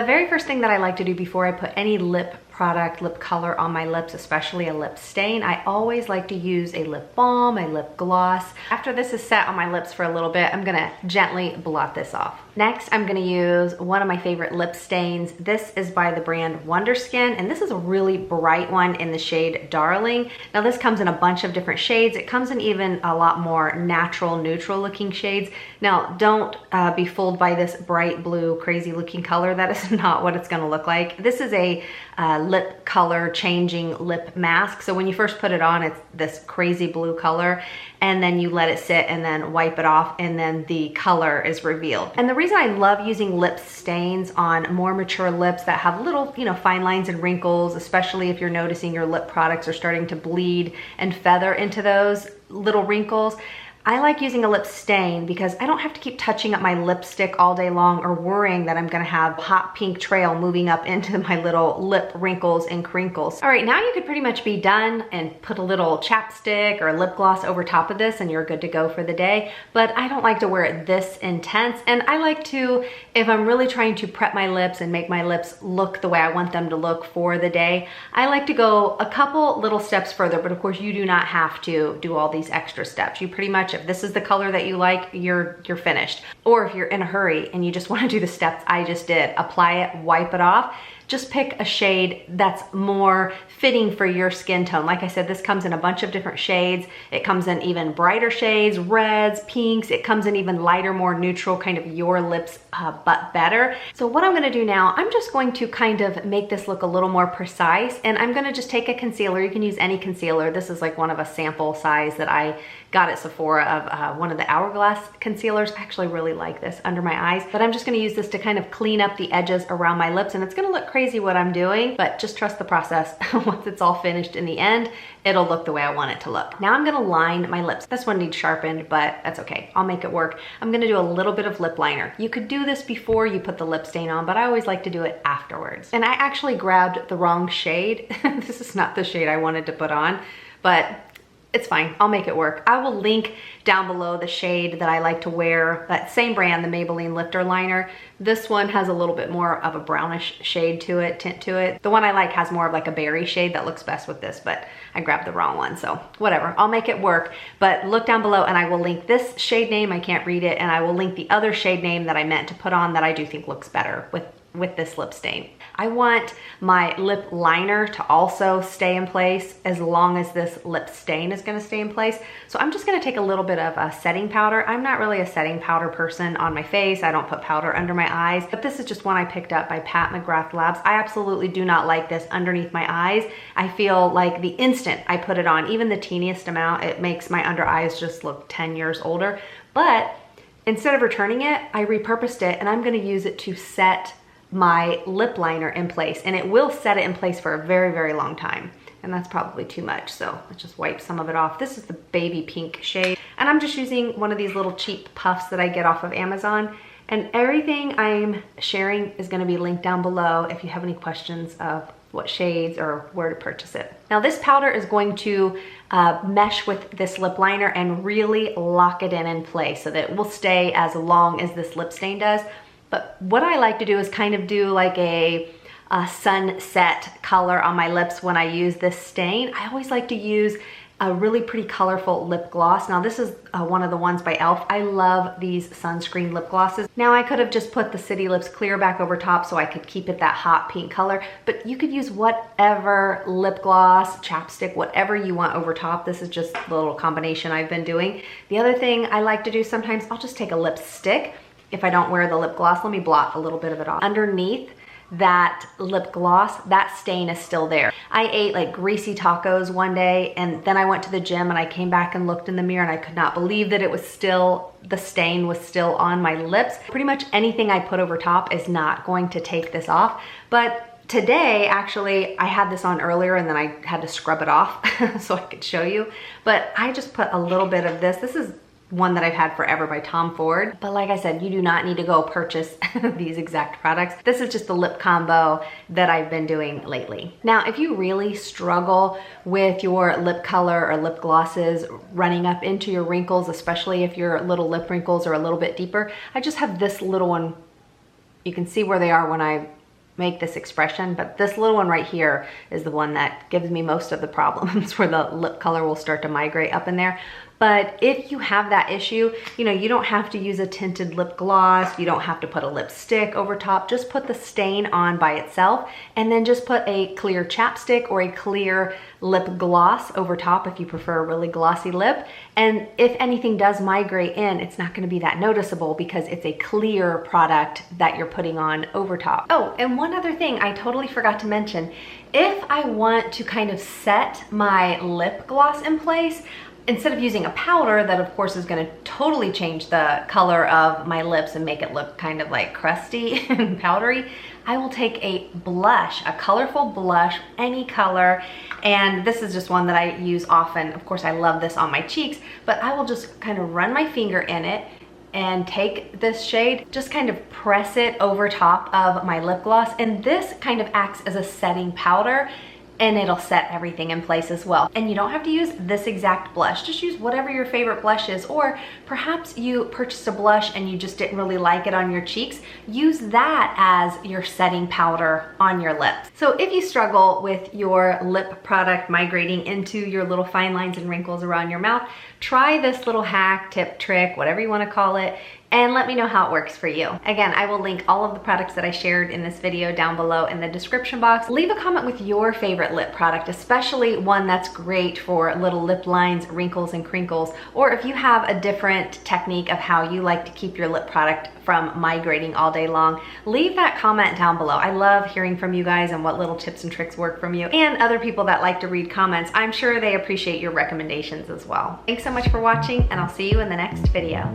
The very first thing that I like to do before I put any lip product, lip color on my lips, especially a lip stain, I always like to use a lip balm, a lip gloss. After this is set on my lips for a little bit, I'm gonna gently blot this off. Next, I'm gonna use one of my favorite lip stains. This is by the brand Wonder Skin, and this is a really bright one in the shade Darling. Now this comes in a bunch of different shades. It comes in even a lot more natural, neutral looking shades. Now don't be fooled by this bright blue, crazy looking color. That is not what it's gonna look like. This is a lip color changing lip mask. So when you first put it on, it's this crazy blue color, and then you let it sit and then wipe it off, and then the color is revealed. And the reason I love using lip stains on more mature lips that have little, fine lines and wrinkles, especially if you're noticing your lip products are starting to bleed and feather into those little wrinkles, I like using a lip stain because I don't have to keep touching up my lipstick all day long or worrying that I'm gonna have a hot pink trail moving up into my little lip wrinkles and crinkles. All right, now you could pretty much be done and put a little chapstick or lip gloss over top of this and you're good to go for the day. But I don't like to wear it this intense, and I like to, if I'm really trying to prep my lips and make my lips look the way I want them to look for the day, I like to go a couple little steps further, but of course you do not have to do all these extra steps. You pretty much, if this is the color that you like, you're finished. Or if you're in a hurry and you just want to do the steps I just did, apply it, wipe it off, just pick a shade that's more fitting for your skin tone. Like I said, this comes in a bunch of different shades. It comes in even brighter shades, reds, pinks. It comes in even lighter, more neutral, kind of your lips, but better. So what I'm gonna do now, I'm just going to kind of make this look a little more precise, and I'm gonna just take a concealer. You can use any concealer. This is like one of a sample size that I got at Sephora of one of the Hourglass concealers. I actually really like this under my eyes, but I'm just gonna use this to kind of clean up the edges around my lips, and it's gonna look crazy what I'm doing, but just trust the process. Once it's all finished in the end, it'll look the way I want it to look. Now I'm gonna line my lips. This one needs sharpened, but that's okay. I'll make it work. I'm gonna do a little bit of lip liner. You could do this before you put the lip stain on, but I always like to do it afterwards. And I actually grabbed the wrong shade. This is not the shade I wanted to put on, but it's fine, I'll make it work. I will link down below the shade that I like to wear, that same brand, the Maybelline Lifter Liner. This one has a little bit more of a brownish shade to it, tint to it. The one I like has more of like a berry shade that looks best with this, but I grabbed the wrong one, so whatever, I'll make it work. But look down below and I will link this shade name, I can't read it, and I will link the other shade name that I meant to put on that I do think looks better with this lip stain. I want my lip liner to also stay in place as long as this lip stain is gonna stay in place. So I'm just gonna take a little bit of a setting powder. I'm not really a setting powder person on my face. I don't put powder under my eyes, but this is just one I picked up by Pat McGrath Labs. I absolutely do not like this underneath my eyes. I feel like the instant I put it on, even the teeniest amount, it makes my under eyes just look 10 years older. But instead of returning it, I repurposed it, and I'm gonna use it to set my lip liner in place, and it will set it in place for a very, very long time. And that's probably too much, so let's just wipe some of it off. This is the baby pink shade, and I'm just using one of these little cheap puffs that I get off of Amazon. And everything I'm sharing is gonna be linked down below if you have any questions of what shades or where to purchase it. Now this powder is going to mesh with this lip liner and really lock it in place so that it will stay as long as this lip stain does. But what I like to do is kind of do like a sunset color on my lips when I use this stain. I always like to use a really pretty colorful lip gloss. Now this is one of the ones by e.l.f. I love these sunscreen lip glosses. Now I could have just put the City Lips Clear back over top so I could keep it that hot pink color, but you could use whatever lip gloss, chapstick, whatever you want over top. This is just the little combination I've been doing. The other thing I like to do sometimes, I'll just take a lipstick. If I don't wear the lip gloss, let me blot a little bit of it off. Underneath that lip gloss, that stain is still there. I ate like greasy tacos one day, and then I went to the gym and I came back and looked in the mirror and I could not believe that it was still, the stain was still on my lips. Pretty much anything I put over top is not going to take this off. But today, actually, I had this on earlier and then I had to scrub it off so I could show you. But I just put a little bit of this. This is one that I've had forever by Tom Ford. But like I said, you do not need to go purchase these exact products. This is just the lip combo that I've been doing lately. Now, if you really struggle with your lip color or lip glosses running up into your wrinkles, especially if your little lip wrinkles are a little bit deeper, I just have this little one. You can see where they are when I make this expression, but this little one right here is the one that gives me most of the problems where the lip color will start to migrate up in there. But if you have that issue, you know, you don't have to use a tinted lip gloss, you don't have to put a lipstick over top, just put the stain on by itself and then just put a clear chapstick or a clear lip gloss over top if you prefer a really glossy lip. And if anything does migrate in, it's not gonna be that noticeable because it's a clear product that you're putting on over top. Oh, and one other thing I totally forgot to mention, if I want to kind of set my lip gloss in place, instead of using a powder that of course is going to totally change the color of my lips and make it look kind of like crusty and powdery, I will take a blush, a colorful blush, any color, and this is just one that I use often. Of course I love this on my cheeks, but I will just kind of run my finger in it and take this shade, just kind of press it over top of my lip gloss, and this kind of acts as a setting powder and it'll set everything in place as well. And you don't have to use this exact blush, just use whatever your favorite blush is, or perhaps you purchased a blush and you just didn't really like it on your cheeks, use that as your setting powder on your lips. So if you struggle with your lip product migrating into your little fine lines and wrinkles around your mouth, try this little hack, tip, trick, whatever you wanna call it, and let me know how it works for you. Again, I will link all of the products that I shared in this video down below in the description box. Leave a comment with your favorite lip product, especially one that's great for little lip lines, wrinkles, and crinkles, or if you have a different technique of how you like to keep your lip product from migrating all day long, leave that comment down below. I love hearing from you guys and what little tips and tricks work from you, and other people that like to read comments. I'm sure they appreciate your recommendations as well. Thanks so much for watching, and I'll see you in the next video.